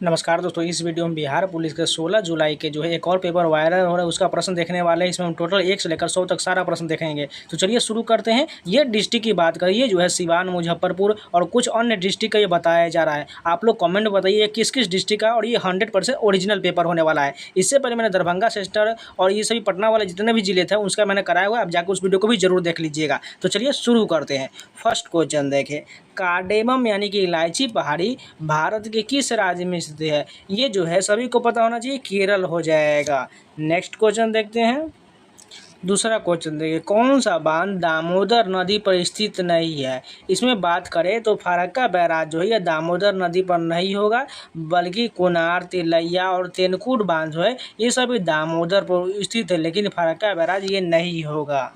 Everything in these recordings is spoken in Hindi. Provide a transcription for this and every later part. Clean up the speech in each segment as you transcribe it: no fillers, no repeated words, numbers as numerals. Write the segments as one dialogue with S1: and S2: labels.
S1: नमस्कार दोस्तों, इस वीडियो में बिहार पुलिस के 16 जुलाई के जो है एक और पेपर वायरल हो रहा है उसका प्रश्न देखने वाले हैं। इसमें हम टोटल 1 से लेकर 100 तक सारा प्रश्न देखेंगे। तो चलिए शुरू करते हैं। ये डिस्ट्रिक्ट की बात करें, ये जो है सिवान, मुजफ्फरपुर और कुछ अन्य डिस्ट्रिक्ट का ये बताया जा रहा है। आप लोग कमेंट में बताइए किस किस डिस्ट्रिक्ट का, और ये 100% ओरिजिनल पेपर होने वाला है। इससे पहले मैंने दरभंगा सेक्टर और ये सभी पटना वाले जितने भी जिले थे उसका मैंने कराया हुआ है। आप जाकर उस वीडियो को भी जरूर देख लीजिएगा। तो चलिए शुरू करते हैं। फर्स्ट क्वेश्चन देखें, कार्डेमम यानी कि इलायची पहाड़ी भारत के किस राज्य में स्थित है? ये जो है सभी को पता होना चाहिए, केरल हो जाएगा। नेक्स्ट क्वेश्चन देखते हैं। दूसरा क्वेश्चन देखिए, कौन सा बांध दामोदर नदी पर स्थित नहीं है? इसमें बात करें तो फरक्का बैराज जो है यह दामोदर नदी पर नहीं होगा, बल्कि कोनार, तिलैया और तेनकुट बांध जो है ये सभी दामोदर पर स्थित है, लेकिन फरक्का बैराज ये नहीं होगा।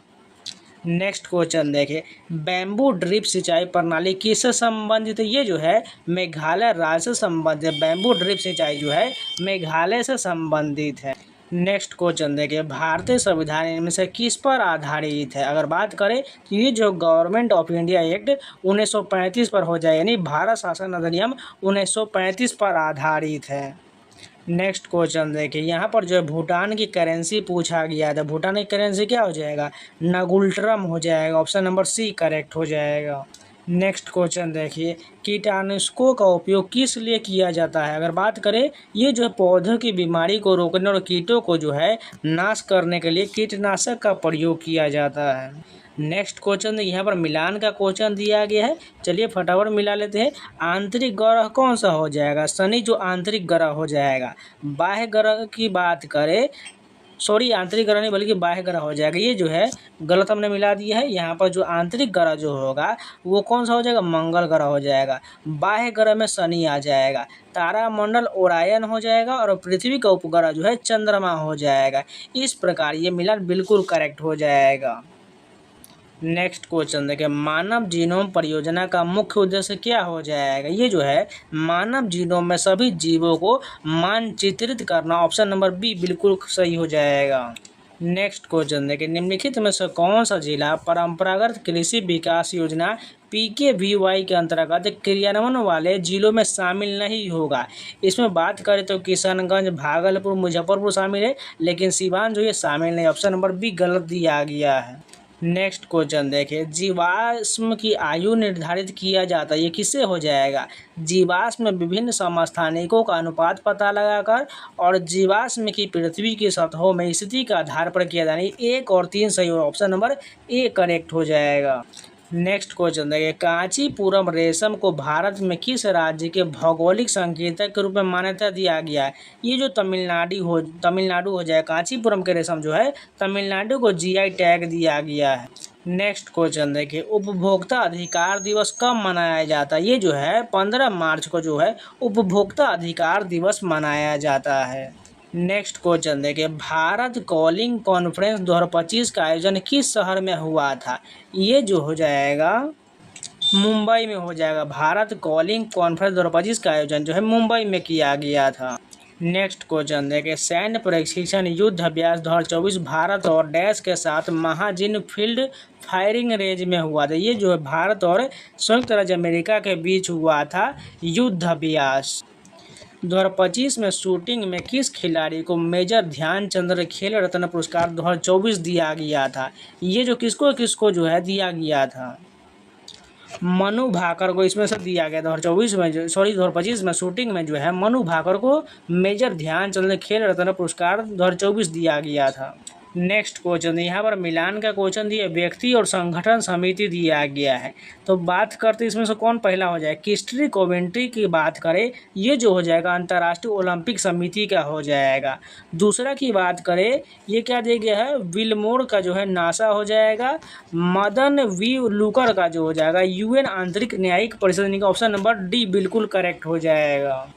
S1: नेक्स्ट क्वेश्चन देखिए, बैम्बू ड्रिप सिंचाई प्रणाली किससे संबंधित है? ये जो है मेघालय राज्य से संबंधित है। बैम्बू ड्रिप सिंचाई जो है मेघालय से संबंधित है। नेक्स्ट क्वेश्चन देखिए, भारतीय संविधान इनमें से किस पर आधारित है? अगर बात करें तो ये जो गवर्नमेंट ऑफ इंडिया एक्ट 1935 पर हो जाए, यानी भारत शासन अधिनियम 1935 पर आधारित है। नेक्स्ट क्वेश्चन देखिए, यहाँ पर जो है भूटान की करेंसी पूछा गया था। भूटान की करेंसी क्या हो जाएगा? नगुल्ट्रम हो जाएगा। ऑप्शन नंबर सी करेक्ट हो जाएगा। नेक्स्ट क्वेश्चन देखिए, कीटनाशकों का उपयोग किस लिए किया जाता है? अगर बात करें ये जो है पौधों की बीमारी को रोकने और कीटों को जो है नाश करने के लिए कीटनाशक का प्रयोग किया जाता है। नेक्स्ट क्वेश्चन यहाँ पर मिलान का क्वेश्चन दिया गया है। चलिए फटाफट मिला लेते हैं। आंतरिक ग्रह कौन सा हो जाएगा? शनि जो आंतरिक ग्रह हो जाएगा। बाह्य ग्रह की बात करें, सॉरी आंतरिक ग्रह नहीं बल्कि बाह्य ग्रह हो जाएगा। ये जो है गलत हमने मिला दिया है। यहाँ पर जो आंतरिक ग्रह जो होगा वो कौन सा हो जाएगा? मंगल ग्रह हो जाएगा। बाह्य ग्रह में शनि आ जाएगा। तारामंडल ओरायन हो जाएगा और पृथ्वी का उपग्रह जो है चंद्रमा हो जाएगा। इस प्रकार ये मिलान बिल्कुल करेक्ट हो जाएगा। नेक्स्ट क्वेश्चन देखिए, मानव जीनोम परियोजना का मुख्य उद्देश्य क्या हो जाएगा? ये जो है मानव जीनोम में सभी जीवों को मानचित्रित करना। ऑप्शन नंबर बी बिल्कुल सही हो जाएगा। नेक्स्ट क्वेश्चन देखिए, निम्नलिखित में से कौन सा जिला परंपरागत कृषि विकास योजना PKVY के अंतर्गत क्रियान्वयन वाले जिलों में शामिल नहीं होगा? इसमें बात करें तो किशनगंज, भागलपुर, मुजफ्फरपुर शामिल है, लेकिन सिवान जो ये शामिल नहीं। ऑप्शन नंबर बी गलत दिया गया है। नेक्स्ट क्वेश्चन देखिए, जीवाश्म की आयु निर्धारित किया जाता है, ये किससे हो जाएगा? जीवाश्म में विभिन्न समस्थानिकों का अनुपात पता लगाकर और जीवाश्म की पृथ्वी की सतहों में स्थिति के आधार पर किया जाना। 1 और 3 सही हो। ऑप्शन नंबर ए करेक्ट हो जाएगा। नेक्स्ट क्वेश्चन देखिए, कांचीपुरम रेशम को भारत में किस राज्य के भौगोलिक संकेतक के रूप में मान्यता दिया गया है? ये जो तमिलनाडु हो जाए। कांचीपुरम के रेशम जो है तमिलनाडु को GI टैग दिया गया है। नेक्स्ट क्वेश्चन देखिए, उपभोक्ता अधिकार दिवस कब मनाया जाता है? ये जो है 15 मार्च को जो है उपभोक्ता अधिकार दिवस मनाया जाता है। नेक्स्ट क्वेश्चन देखिए, भारत कॉलिंग कॉन्फ्रेंस 2025 का आयोजन किस शहर में हुआ था? ये जो हो जाएगा मुंबई में हो जाएगा। भारत कॉलिंग कॉन्फ्रेंस 2025 का आयोजन जो है मुंबई में किया गया था। नेक्स्ट क्वेश्चन देखिए, सैन्य प्रशिक्षण युद्ध अभ्यास 2024 भारत और डैश के साथ महाजिन फील्ड फायरिंग रेंज में हुआ था। ये जो है भारत और संयुक्त राज्य अमेरिका के बीच हुआ था युद्ध अभ्यास। 2025 में शूटिंग में किस खिलाड़ी को मेजर ध्यानचंद खेल रत्न पुरस्कार 2024 दिया गया था? ये जो किसको किसको जो है दिया गया था? मनु भाकर को इसमें से दिया गया 2024 में, 2025 में शूटिंग में जो है मनु भाकर को मेजर ध्यानचंद खेल रत्न पुरस्कार 2024 दिया गया था। नेक्स्ट क्वेश्चन यहाँ पर मिलान का क्वेश्चन दिया, व्यक्ति और संगठन समिति दिया गया है। तो बात करते इसमें से कौन पहला हो जाए? किस्ट्री कोवेंट्री की बात करें, ये जो हो जाएगा अंतर्राष्ट्रीय ओलंपिक समिति का हो जाएगा। दूसरा की बात करें, ये क्या दिया गया है? विलमोर का जो है नासा हो जाएगा। मदन वी लूकर का जो हो जाएगा UN आंतरिक न्यायिक परिषद का। ऑप्शन नंबर डी बिल्कुल करेक्ट हो जाएगा।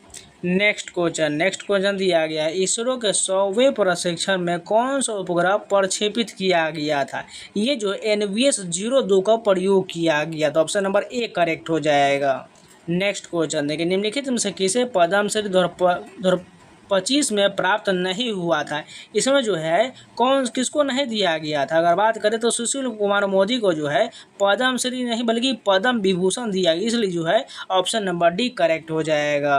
S1: नेक्स्ट क्वेश्चन दिया गया है, इसरो के 100वें प्रशिक्षण में कौन सा उपग्रह प्रक्षेपित किया गया था? ये जो NVS 02 का प्रयोग किया गया था। ऑप्शन नंबर ए करेक्ट हो जाएगा। नेक्स्ट क्वेश्चन देखिए, निम्नलिखित में से किसे पद्मश्री 2025 में प्राप्त नहीं हुआ था? इसमें जो है कौन किसको नहीं दिया गया था? अगर बात करें तो सुशील कुमार मोदी को जो है पद्मश्री नहीं बल्कि पद्म विभूषण दिया गया, इसलिए जो है ऑप्शन नंबर डी करेक्ट हो जाएगा।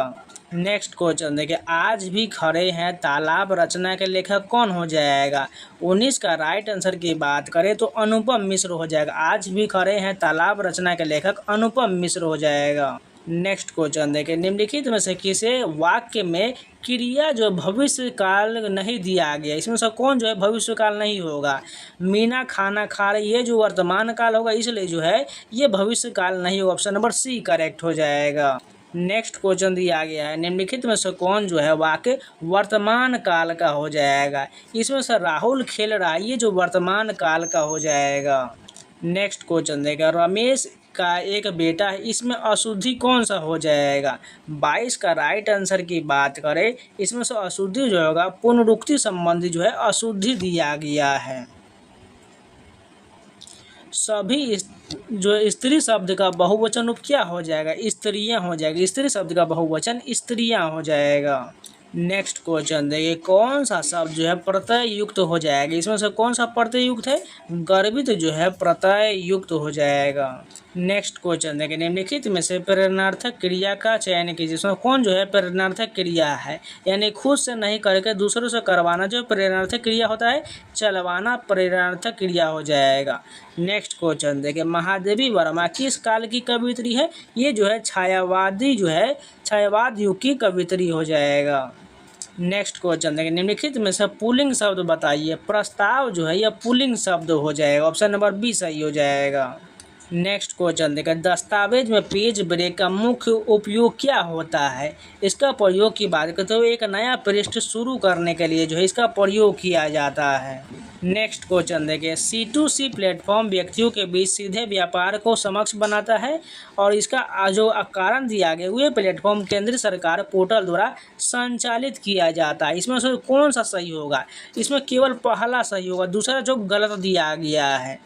S1: नेक्स्ट क्वेश्चन देखिए, आज भी खड़े हैं तालाब रचना के लेखक कौन हो जाएगा? 19 का राइट आंसर की बात करें तो अनुपम मिश्र हो जाएगा। आज भी खड़े हैं तालाब रचना के लेखक अनुपम मिश्र हो जाएगा। नेक्स्ट क्वेश्चन देखिए, निम्नलिखित में से किसे वाक्य में क्रिया जो भविष्य काल नहीं दिया गया, इसमें से कौन जो है भविष्य काल नहीं होगा? मीना खाना खा रही, ये जो वर्तमान काल होगा, इसलिए जो है ये भविष्य काल नहीं होगा। ऑप्शन नंबर सी करेक्ट हो जाएगा। नेक्स्ट क्वेश्चन दिया गया है, निम्नलिखित में से कौन जो है वाक्य वर्तमान काल का हो जाएगा? इसमें से राहुल खेल रहा है, ये जो वर्तमान काल का हो जाएगा। नेक्स्ट क्वेश्चन देगा, रमेश का एक बेटा है, इसमें अशुद्धि कौन सा हो जाएगा? 22 का राइट आंसर की बात करें, इसमें से अशुद्धि जो होगा पुनरुक्ति संबंधी जो है अशुद्धि दिया गया है। सभी जो स्त्री शब्द का बहुवचन रूप क्या हो जाएगा? स्त्रियां हो जाएगी। स्त्री शब्द का बहुवचन स्त्रियां हो जाएगा। नेक्स्ट क्वेश्चन देखिए, कौन सा शब्द जो है प्रत्यय युक्त हो जाएगा? इसमें से कौन सा प्रत्यय युक्त है? गर्भित जो है प्रत्यय युक्त हो जाएगा। नेक्स्ट क्वेश्चन देखिए, निम्नलिखित में से प्रेरणार्थक क्रिया का चयन कीजिए। इसमें कौन जो है प्रेरणार्थक क्रिया है? यानी खुद से नहीं करके दूसरों से करवाना जो प्रेरणार्थक क्रिया होता है, चलवाना प्रेरणार्थक क्रिया हो जाएगा। नेक्स्ट क्वेश्चन देखिए, महादेवी वर्मा किस काल की कवियत्री है? ये जो है छायावादी जो है छायावाद युग की कवियत्री हो जाएगा। नेक्स्ट क्वेश्चन देखिए, निम्नलिखित में से पुल्लिंग शब्द बताइए। प्रस्ताव जो है यह पुल्लिंग शब्द हो जाएगा। ऑप्शन नंबर बी सही हो जाएगा। नेक्स्ट क्वेश्चन देखिए, दस्तावेज में पेज ब्रेक का मुख्य उपयोग क्या होता है? इसका प्रयोग की बात करते हुए एक नया पृष्ठ शुरू करने के लिए जो है इसका प्रयोग किया जाता है। नेक्स्ट क्वेश्चन देखिए, C2C प्लेटफॉर्म व्यक्तियों के बीच सीधे व्यापार को सक्षम बनाता है और इसका जो कारण दिया गया हुए प्लेटफॉर्म केंद्रीय सरकार पोर्टल द्वारा संचालित किया जाता है। इसमें से कौन सा सही होगा? इसमें केवल पहला सही होगा, दूसरा जो गलत दिया गया है।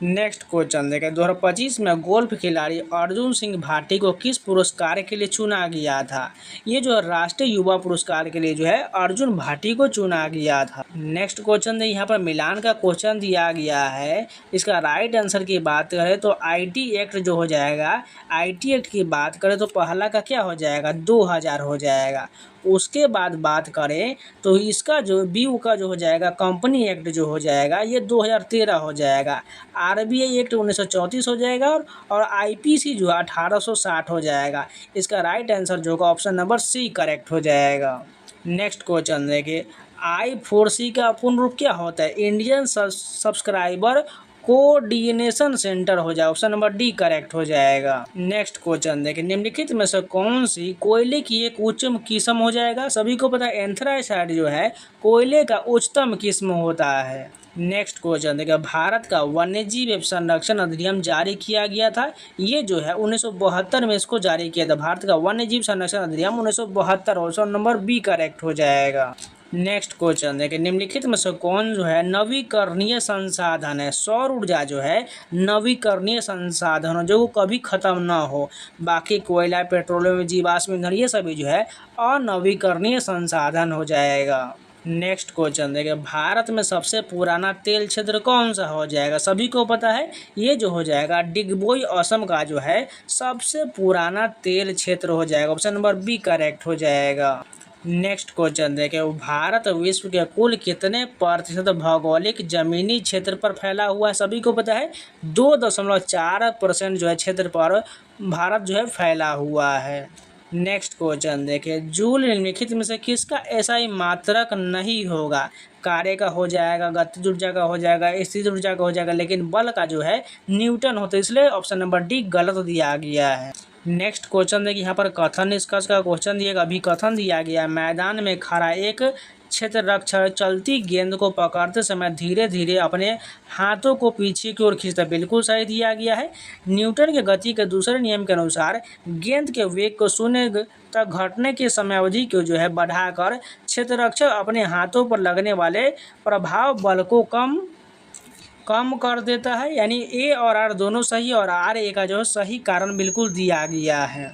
S1: नेक्स्ट क्वेश्चन देखें, 2025 में गोल्फ खिलाड़ी अर्जुन सिंह भाटी को किस पुरस्कार के लिए चुना गया था? ये जो राष्ट्रीय युवा पुरस्कार के लिए जो है अर्जुन भाटी को चुना गया था। नेक्स्ट क्वेश्चन देखिए, यहाँ पर मिलान का क्वेश्चन दिया गया है। इसका राइट आंसर की बात करें तो IT एक्ट जो हो जाएगा, IT एक्ट की बात करें तो पहला का क्या हो जाएगा? 2000 हो जाएगा। उसके बाद बात करें तो इसका जो BU का जो हो जाएगा कंपनी एक्ट जो हो जाएगा ये 2013 हो जाएगा। RBI एक्ट 1934 हो जाएगा और IPC जो है 1860 हो जाएगा। इसका राइट आंसर जो होगा ऑप्शन नंबर सी करेक्ट हो जाएगा। नेक्स्ट क्वेश्चन देखिए, I4C का पूर्ण रूप क्या होता है? इंडियन सब्सक्राइबर कोऑर्डिनेशन सेंटर हो जाए। ऑप्शन नंबर डी करेक्ट हो जाएगा। नेक्स्ट क्वेश्चन देखिए, निम्नलिखित में से कौन सी कोयले की एक उच्चतम किस्म हो जाएगा? सभी को पता है एंथ्रासाइड जो है कोयले का उच्चतम किस्म होता है। नेक्स्ट क्वेश्चन देखिए, भारत का वन्यजीव संरक्षण अधिनियम जारी किया गया था। ये जो है 1972 में इसको जारी किया था। भारत का वन्यजीव संरक्षण अधिनियम 1972। ऑप्शन नंबर बी करेक्ट हो जाएगा। नेक्स्ट क्वेश्चन देखिए, निम्नलिखित में से कौन जो है नवीकरणीय संसाधन है? सौर ऊर्जा जो है नवीकरणीय संसाधन हो जो कभी खत्म ना हो। बाकी कोयला, पेट्रोलियम, जीवाश्म ईंधन ये सभी जो है अनवीकरणीय संसाधन हो जाएगा। नेक्स्ट क्वेश्चन देखिए, भारत में सबसे पुराना तेल क्षेत्र कौन सा हो जाएगा? सभी को पता है ये जो हो जाएगा डिगबोई असम का जो है सबसे पुराना तेल क्षेत्र हो जाएगा। ऑप्शन नंबर बी करेक्ट हो जाएगा। नेक्स्ट क्वेश्चन देखिए, भारत विश्व के कुल कितने प्रतिशत भौगोलिक जमीनी क्षेत्र पर फैला हुआ है? सभी को पता है 2.4% जो है क्षेत्र पर भारत जो है फैला हुआ है। नेक्स्ट क्वेश्चन देखिए, जूल निम्नलिखित में से किसका SI मात्रक नहीं होगा? कार्य का हो जाएगा, गतिज ऊर्जा का हो जाएगा, स्थिर ऊर्जा का हो जाएगा, लेकिन बल का जो है न्यूटन होता है, इसलिए ऑप्शन नंबर डी गलत दिया गया है। नेक्स्ट क्वेश्चन देखिए, यहाँ पर कथन निष्कर्ष का क्वेश्चन दिएगा। अभी कथन दिया गया है, मैदान में खड़ा एक क्षेत्र रक्षक चलती गेंद को पकड़ते समय धीरे धीरे अपने हाथों को पीछे की ओर खींचता। बिल्कुल सही दिया गया है। न्यूटन के गति के दूसरे नियम के अनुसार गेंद के वेग को शून्य तक घटने की समयावधि को जो है बढ़ाकर क्षेत्र रक्षक अपने हाथों पर लगने वाले प्रभाव बल को कम कर देता है। यानी ए और आर दोनों सही और RA का जो सही कारण बिल्कुल दिया गया है।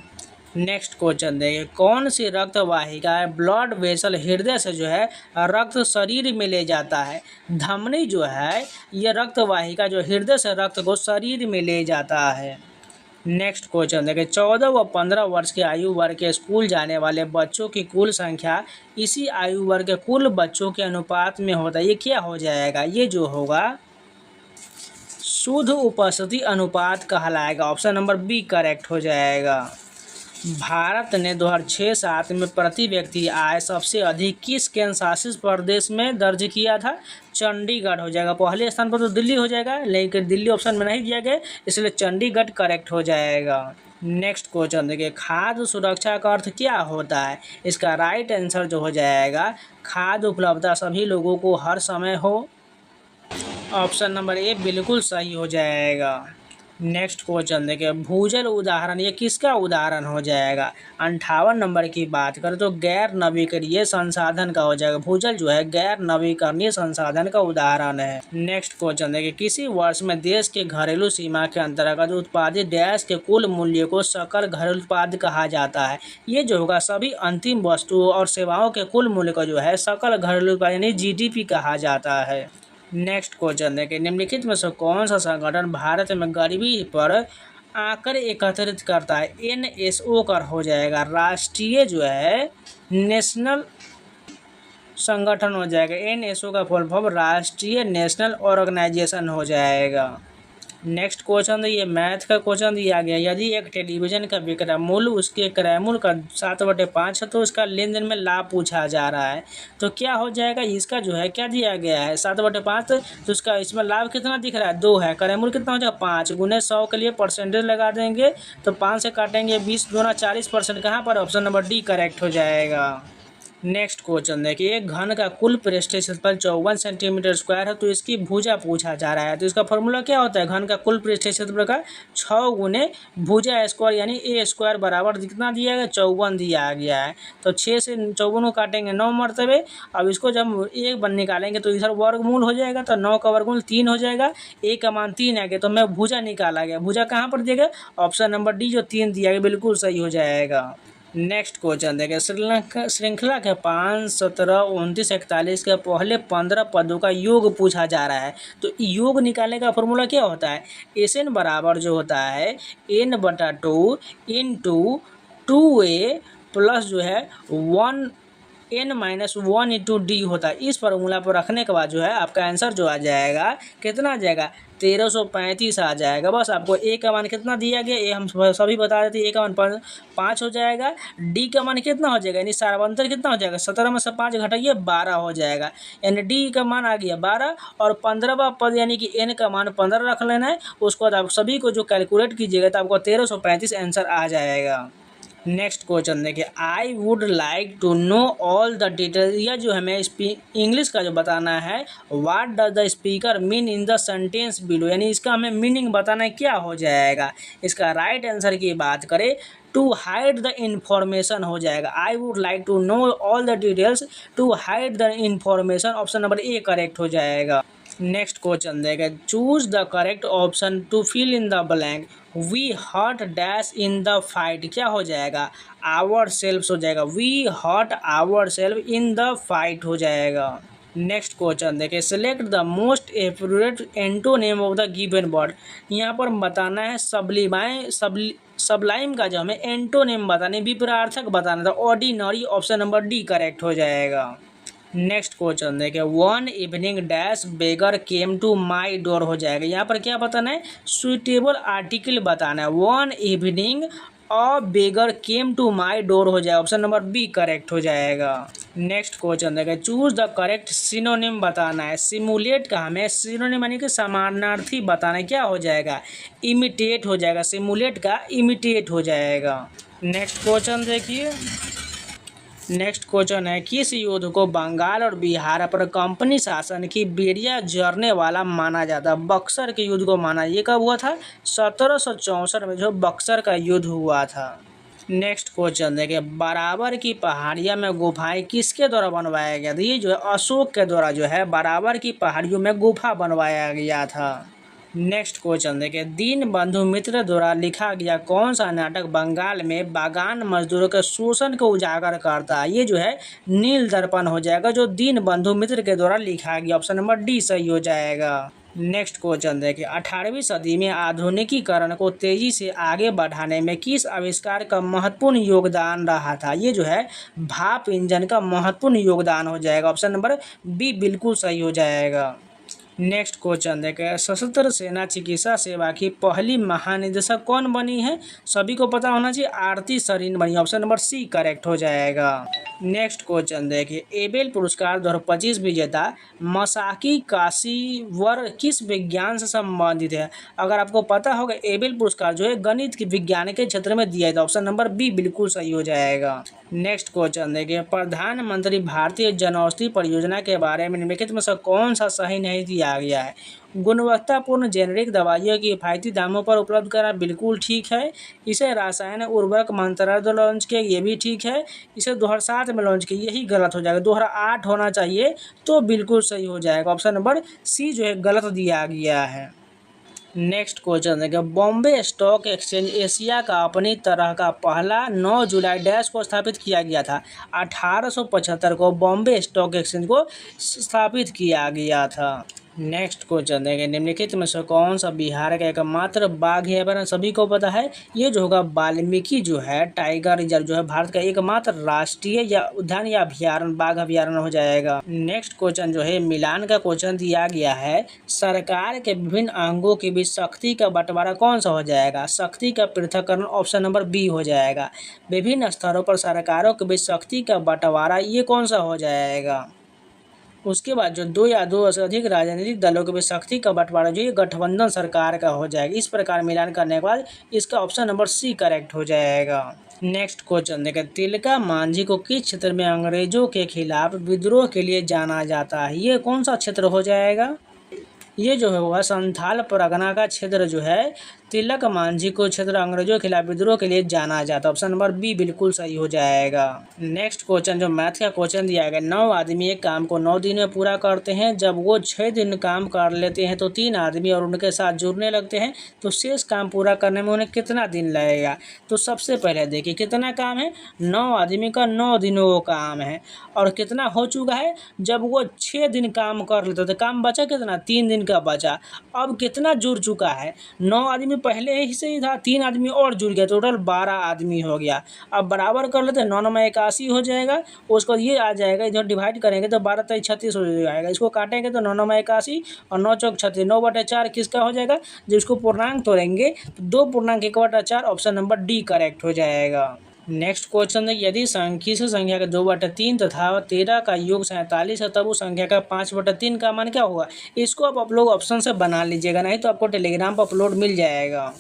S1: नेक्स्ट क्वेश्चन देखिए, कौन सी रक्त वाहिका है ब्लड वेसल हृदय से जो है रक्त शरीर में ले जाता है? धमनी जो है ये रक्त वाहिका जो हृदय से रक्त को शरीर में ले जाता है। नेक्स्ट क्वेश्चन देखिए 14 व 15 वर्ष की आयु वर्ग के स्कूल जाने वाले बच्चों की कुल संख्या इसी आयु वर्ग के कुल बच्चों के अनुपात में होता है। ये क्या हो जाएगा? ये जो होगा शुद्ध उपस्थिति अनुपात कहलाएगा। ऑप्शन नंबर बी करेक्ट हो जाएगा। भारत ने 2006-07 में प्रति व्यक्ति आय सबसे अधिक किस केंद्र शासित प्रदेश में दर्ज किया था? चंडीगढ़ हो जाएगा। पहले स्थान पर तो दिल्ली हो जाएगा, लेकिन दिल्ली ऑप्शन में नहीं दिया गया, इसलिए चंडीगढ़ करेक्ट हो जाएगा। नेक्स्ट क्वेश्चन देखिए खाद्य सुरक्षा का अर्थ क्या होता है? इसका राइट आंसर जो हो जाएगा खाद्य उपलब्धता सभी लोगों को हर समय हो। ऑप्शन नंबर ए बिल्कुल सही हो जाएगा। नेक्स्ट क्वेश्चन देखिए भूजल उदाहरण ये किसका उदाहरण हो जाएगा? 58 नंबर की बात करें तो गैर नवीकरणीय संसाधन का हो जाएगा। भूजल जो है गैर नवीकरणीय संसाधन का उदाहरण है। नेक्स्ट क्वेश्चन देखिए किसी वर्ष में देश के घरेलू सीमा के अंतर्गत उत्पादित डैश के कुल मूल्य को सकल घरेलू उत्पाद कहा जाता है। ये जो होगा सभी अंतिम वस्तुओं और सेवाओं के कुल मूल्य को जो है सकल घरेलू उत्पाद यानी जीडीपी कहा जाता है। नेक्स्ट क्वेश्चन देखिए निम्नलिखित में से कौन सा संगठन भारत में गरीबी पर आंकड़े एकत्रित करता है? एनएसओ का हो जाएगा। राष्ट्रीय जो है नेशनल संगठन हो जाएगा। एनएसओ का फुल फॉर्म राष्ट्रीय नेशनल ऑर्गेनाइजेशन हो जाएगा। नेक्स्ट क्वेश्चन ये मैथ का क्वेश्चन दिया गया यदि एक टेलीविज़न का विक्रय मूल्य उसके क्रय मूल्य का 7/5 है तो उसका लेन देन में लाभ पूछा जा रहा है तो क्या हो जाएगा? इसका जो है क्या दिया गया है 7/5 तो उसका इसमें लाभ कितना दिख रहा है 2 है। क्रय मूल्य कितना हो जाएगा 5 गुने 100 के लिए परसेंटेज लगा देंगे तो 5 से काटेंगे 20 दूना 40%। कहाँ पर? ऑप्शन नंबर डी करेक्ट हो जाएगा। नेक्स्ट क्वेश्चन देखिए एक घन का कुल पृष्ठीय क्षेत्रफल 54 सेंटीमीटर स्क्वायर है तो इसकी भुजा पूछा जा रहा है तो इसका फॉर्मूला क्या होता है? घन का कुल पृष्ठीय क्षेत्रफल का 6 गुने भुजा स्क्वायर यानी ए स्क्वायर बराबर कितना दिया गया 54 दिया गया है। तो 6 से 54 को काटेंगे 9 मरतबे। अब इसको जब एक बन निकालेंगे तो इधर वर्गमूल हो जाएगा तो 9 का वर्गमूल 3 हो जाएगा। ए का मान 3 आ गया तो मैं भुजा निकाला गया। भुजा कहाँ पर दिया गया? ऑप्शन नंबर डी जो 3 दिया गया बिल्कुल सही हो जाएगा। नेक्स्ट क्वेश्चन देखिए श्रृंखला के 5, 17, 29, 41 के पहले 15 पदों का योग पूछा जा रहा है तो योग निकालने का फॉर्मूला क्या होता है? एस एन बराबर जो होता है n/2 इंटू 2a प्लस जो है 1n-1 इंटू डी होता है। इस फार्मूला पर रखने के बाद जो है आपका आंसर जो आ जाएगा कितना आ जाएगा 1335 आ जाएगा। बस आपको ए का मान कितना दिया गया ये हम सभी बता देते हैं। ए का मान 5 हो जाएगा। डी का मान कितना हो जाएगा यानी सारांतर कितना हो जाएगा 17 में से 5 घटाइए 12 हो जाएगा यानी डी का मान आ गया 12 और 15वां पद यानी कि एन का मान 15 रख लेना है। उसके बाद आप सभी को जो कैलकुलेट कीजिएगा तो आपको 1335 आंसर आ जाएगा। नेक्स्ट क्वेश्चन देखिए I would like to know all the detail. यह जो हमें इंग्लिश का जो बताना है what does the speaker mean in the sentence below यानी इसका हमें मीनिंग बताना है क्या हो जाएगा? इसका राइट आंसर की बात करें टू हाइड द इंफॉर्मेशन हो जाएगा। I would like to know all the details to hide the information. Option number A correct हो जाएगा। नेक्स्ट क्वेश्चन देगा choose the correct option to fill in the blank. We hurt dash in the fight क्या हो जाएगा? आवर सेल्फ हो जाएगा। We hurt our self in the fight हो जाएगा। नेक्स्ट क्वेश्चन देखिए select the most appropriate antonym of the given word. यहाँ पर बताना है सबलाइम का जो हमें एंटोनिम बताने विपरीतार्थक बताना था ordinary. Option number D correct हो जाएगा। नेक्स्ट क्वेश्चन देखिए one evening dash beggar came to my door हो जाएगा। यहाँ पर क्या बताना है? सुइटेबल आर्टिकल बताना है। One evening a beggar came to my door हो जाएगा। ऑप्शन नंबर बी करेक्ट हो जाएगा। नेक्स्ट क्वेश्चन देखिए चूज द करेक्ट सिनोनिम बताना है। सिमुलेट का हमें सिनोनिम यानी कि समानार्थी बताना है क्या हो जाएगा? इमिटेट हो जाएगा। सिमुलेट का इमिटेट हो जाएगा। नेक्स्ट क्वेश्चन देखिए नेक्स्ट क्वेश्चन है किस युद्ध को बंगाल और बिहार पर कंपनी शासन की बेड़िया जरने वाला माना जाता है? बक्सर के युद्ध को माना। ये कब हुआ था? 1764 में जो बक्सर का युद्ध हुआ था। नेक्स्ट क्वेश्चन देखिए बराबर की पहाड़ियाँ में गुफाएं किसके द्वारा बनवाया गया था? ये जो है अशोक के द्वारा जो है बराबर की पहाड़ियों में गुफा बनवाया गया था। नेक्स्ट क्वेश्चन देखिए दीनबंधु मित्र द्वारा लिखा गया कौन सा नाटक बंगाल में बागान मजदूरों के शोषण को उजागर करता है? ये जो है नील दर्पण हो जाएगा जो दीनबंधु मित्र के द्वारा लिखा गया। ऑप्शन नंबर डी सही हो जाएगा। नेक्स्ट क्वेश्चन देखिए, 18वीं सदी में आधुनिकीकरण को तेजी से आगे बढ़ाने में किस आविष्कार का महत्वपूर्ण योगदान रहा था? ये जो है भाप इंजन का महत्वपूर्ण योगदान हो जाएगा। ऑप्शन नंबर बी बिल्कुल सही हो जाएगा। नेक्स्ट क्वेश्चन देखें, सशस्त्र सेना चिकित्सा सेवा की पहली महानिदेशक कौन बनी है? सभी को पता होना चाहिए, आरती सरीन बनी। ऑप्शन नंबर सी करेक्ट हो जाएगा। नेक्स्ट क्वेश्चन देखिए, एबेल पुरस्कार 2025 विजेता मसाकी काशीवर किस विज्ञान से संबंधित है? अगर आपको पता होगा, एबेल पुरस्कार जो है गणित के विज्ञान के क्षेत्र में दिया था। ऑप्शन नंबर बी बिल्कुल सही हो जाएगा। नेक्स्ट क्वेश्चन देखिए, प्रधानमंत्री भारतीय जनऔषधि परियोजना के बारे में निम्नलिखित में से कौन सा सही नहीं दिया गया है? गुणवत्तापूर्ण जेनेरिक दवाइयों की किफायती दामों पर उपलब्ध कराना बिल्कुल ठीक है। इसे रसायन उर्वरक मंत्रालय द्वारा लॉन्च किया, ये भी ठीक है। इसे 2007 में लॉन्च किया, यही गलत हो जाएगा। 2008 होना चाहिए तो बिल्कुल सही हो जाएगा। ऑप्शन नंबर सी जो है गलत दिया गया है। नेक्स्ट क्वेश्चन देखिए, बॉम्बे स्टॉक एक्सचेंज एशिया का अपनी तरह का पहला 9 जुलाई डैश को स्थापित किया गया था। 1875 को बॉम्बे स्टॉक एक्सचेंज को स्थापित किया गया था। नेक्स्ट क्वेश्चन देखें, निम्नलिखित में से कौन सा बिहार का एकमात्र बाघ है? पर सभी को पता है, ये जो होगा वाल्मीकि जो है टाइगर रिजर्व जो है भारत का एकमात्र राष्ट्रीय या उद्यान या अभ्यारण्य बाघ अभ्यारण्य हो जाएगा। नेक्स्ट क्वेश्चन जो है मिलान का क्वेश्चन दिया गया है, सरकार के विभिन्न अंगों के बीच शक्ति का बंटवारा कौन सा हो जाएगा? शक्ति का पृथक्करण ऑप्शन नंबर बी हो जाएगा। विभिन्न स्तरों पर सरकारों के बीच शक्ति का बंटवारा ये कौन सा हो जाएगा? उसके बाद जो 2 या 2 से अधिक राजनीतिक दलों के बीच शक्ति का बंटवारा जो ये गठबंधन सरकार का हो जाएगा। इस प्रकार मिलान करने के बाद इसका ऑप्शन नंबर सी करेक्ट हो जाएगा। नेक्स्ट क्वेश्चन देखें, तिलका मांझी को किस क्षेत्र में अंग्रेजों के खिलाफ विद्रोह के लिए जाना जाता है? ये कौन सा क्षेत्र हो जाएगा? ये जो है वह संथाल परगना का क्षेत्र जो है तिलक मांझी को क्षेत्र अंग्रेजों के खिलाफ विद्रोह के लिए जाना जाता है। ऑप्शन नंबर बी बिल्कुल सही हो जाएगा। नेक्स्ट क्वेश्चन जो मैथ का क्वेश्चन दिया गया, 9 आदमी एक काम को 9 दिन में पूरा करते हैं। जब वो 6 दिन काम कर लेते हैं तो 3 आदमी और उनके साथ जुड़ने लगते हैं, तो शेष काम पूरा करने में उन्हें कितना दिन लगेगा? तो सबसे पहले देखिए कितना काम है, 9 आदमी का 9 दिनों वो काम है और कितना हो चुका है, जब वो 6 दिन काम कर लेते तो काम बचा कितना, 3 दिन का बचा। अब कितना जुड़ चुका है, 9 आदमी पहले ही से ही था, 3 आदमी और जुड़ गया, टोटल 12 आदमी हो गया। अब बराबर कर लेते हैं, 9 में 81 हो जाएगा। उसको ये आ जाएगा, इधर डिवाइड करेंगे तो 12 3 36 हो जाएगा। इसको काटेंगे तो 9 में 81 और 9 चौक 36, 9/4 किसका हो जाएगा? जब इसको पूर्णांक तोड़ेंगे तो 2.1/4 ऑप्शन नंबर डी करेक्ट हो जाएगा। नेक्स्ट क्वेश्चन है, यदि सांख्यिक संख्या का 2/3 तथा 13 का योग 47 है, तब उस संख्या का 5/3 का मान क्या होगा? इसको आप लोग ऑप्शन से बना लीजिएगा, नहीं तो आपको टेलीग्राम पर अपलोड मिल जाएगा।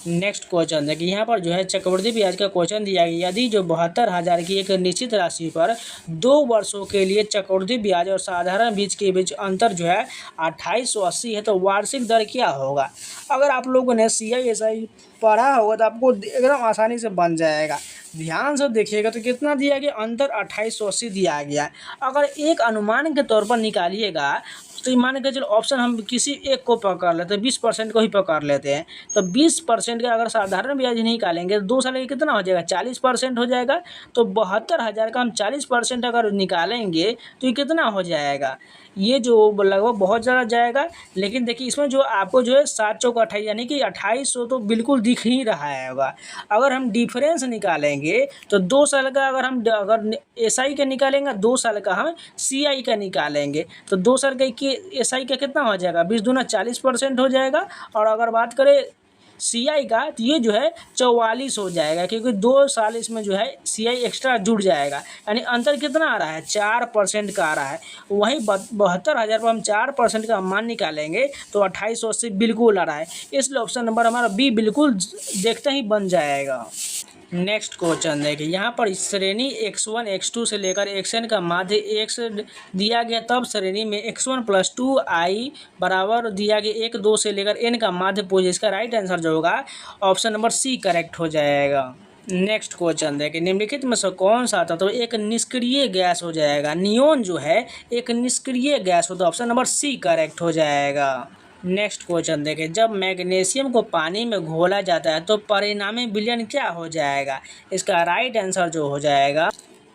S1: नेक्स्ट क्वेश्चन देखिए, यहाँ पर जो है चक्रवृद्धि ब्याज का क्वेश्चन दिया गया, यदि जो 72,000 की एक निश्चित राशि पर 2 वर्षों के लिए चक्रवृद्धि ब्याज और साधारण ब्याज के बीच अंतर जो है 2880 है, तो वार्षिक दर क्या होगा? अगर आप लोगों ने CISI पढ़ा होगा तो आपको एकदम आसानी से बन जाएगा। ध्यान से देखिएगा तो कितना दिया गया, अंतर 2880 दिया गया है। अगर एक अनुमान के तौर पर निकालिएगा तो मान के चलो ऑप्शन हम किसी एक को पकड़ लेते हैं, 20% को ही पकड़ लेते हैं, तो 20% का अगर साधारण ब्याज नहीं निकालेंगे तो 2 साल के कितना हो जाएगा, 40% हो जाएगा। तो 72,000 का हम 40% अगर निकालेंगे तो ये कितना हो जाएगा? ये जो लगभग बहुत ज़्यादा जाएगा। लेकिन देखिए इसमें जो आपको जो है 7 चौक 28 यानी कि 2800 तो बिल्कुल दिख ही रहा है होगा। अगर हम डिफरेंस निकालेंगे तो 2 साल का अगर SI का निकालेंगे, 2 साल का हम CI का निकालेंगे, तो 2 साल का SI का कितना हो जाएगा, 20 दूना 40% हो जाएगा। और अगर बात करें CI का तो ये जो है 44 हो जाएगा, क्योंकि 2 साल इसमें जो है CI एक्स्ट्रा जुड़ जाएगा। यानी अंतर कितना आ रहा है, 4% का आ रहा है। वहीं 72,000 पर हम 4% का मान निकालेंगे तो 2880 बिल्कुल आ रहा है। इसलिए ऑप्शन नंबर हमारा बी बिल्कुल देखते ही बन जाएगा। नेक्स्ट क्वेश्चन देखिए, यहाँ पर श्रेणी x1 x2 से लेकर xn का माध्य x दिया गया, तब श्रेणी में x1 + 2i बराबर दिया गया 1 2 से लेकर n का माध्य पूछ। इसका राइट आंसर जो होगा ऑप्शन नंबर सी करेक्ट हो जाएगा। नेक्स्ट क्वेश्चन देखिए, निम्नलिखित में से कौन सा था तो एक निष्क्रिय गैस हो जाएगा? नियोन जो है एक निष्क्रिय गैस हो, तो ऑप्शन नंबर सी करेक्ट हो जाएगा। नेक्स्ट क्वेश्चन देखें, जब मैग्नीशियम को पानी में घोला जाता है तो परिणामी विलयन क्या हो जाएगा? इसका राइट आंसर जो हो जाएगा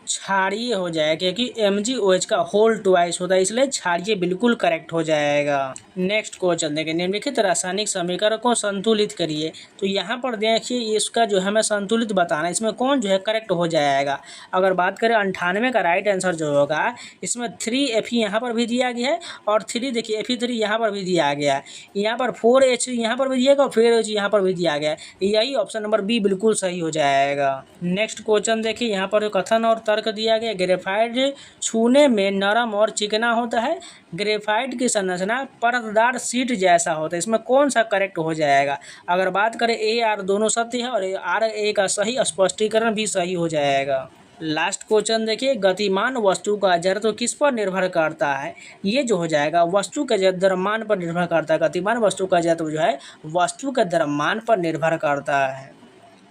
S1: क्षारीय हो जाएगा, क्योंकि MgOH का होल ट्वाइस होता है, इसलिए क्षारीय बिल्कुल करेक्ट हो जाएगा। नेक्स्ट क्वेश्चन देखें, निम्नलिखित रासायनिक समीकरण को संतुलित करिए। तो यहाँ पर देखिए इसका जो है हमें संतुलित बताना है, इसमें कौन जो है करेक्ट हो जाएगा। अगर बात करें 98 का राइट आंसर जो होगा, इसमें 3Fe यहाँ पर भी दिया गया है और 3 देखिए Fe3 यहाँ पर भी दिया गया है, यहाँ पर 4H यहाँ पर भी दिया गया और 4H यहाँ पर भी दिया गया है, यही ऑप्शन नंबर बी बिल्कुल सही हो जाएगा। नेक्स्ट क्वेश्चन देखिए, यहाँ पर कथन और तर्क दिया गया, ग्रेफाइट छूने में नरम और चिकना होता है, ग्रेफाइट की संरचना परतदार शीट जैसा होता है, इसमें कौन सा करेक्ट हो जाएगा। अगर बात करें ए आर दोनों सत्य है और आर ए का सही स्पष्टीकरण भी सही हो जाएगा। लास्ट क्वेश्चन देखिए, गतिमान वस्तु का जड़त्व किस पर निर्भर करता है। ये जो हो जाएगा वस्तु के द्रव्यमान पर निर्भर करता है, गतिमान वस्तु का जड़त्व जो है वस्तु के द्रव्यमान पर निर्भर करता है।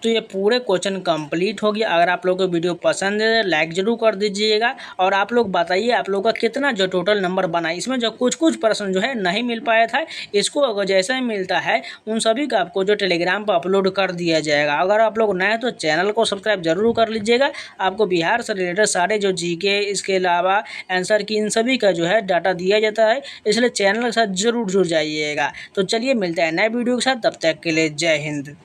S1: तो ये पूरे क्वेश्चन कंप्लीट हो गया। अगर आप लोगों को वीडियो पसंद है लाइक जरूर कर दीजिएगा और आप लोग बताइए आप लोगों का कितना जो टोटल नंबर बना। इसमें जो कुछ प्रश्न जो है नहीं मिल पाया था, इसको अगर जैसा ही मिलता है उन सभी का आपको जो टेलीग्राम पर अपलोड कर दिया जाएगा। अगर आप लोग नए तो चैनल को सब्सक्राइब जरूर कर लीजिएगा। आपको बिहार से रिलेटेड सारे जो जीके, इसके अलावा आंसर की, इन सभी का जो है डाटा दिया जाता है, इसलिए चैनल के साथ जरूर जुड़ जाइएगा। तो चलिए मिलते हैं नए वीडियो के साथ, तब तक के लिए जय हिंद।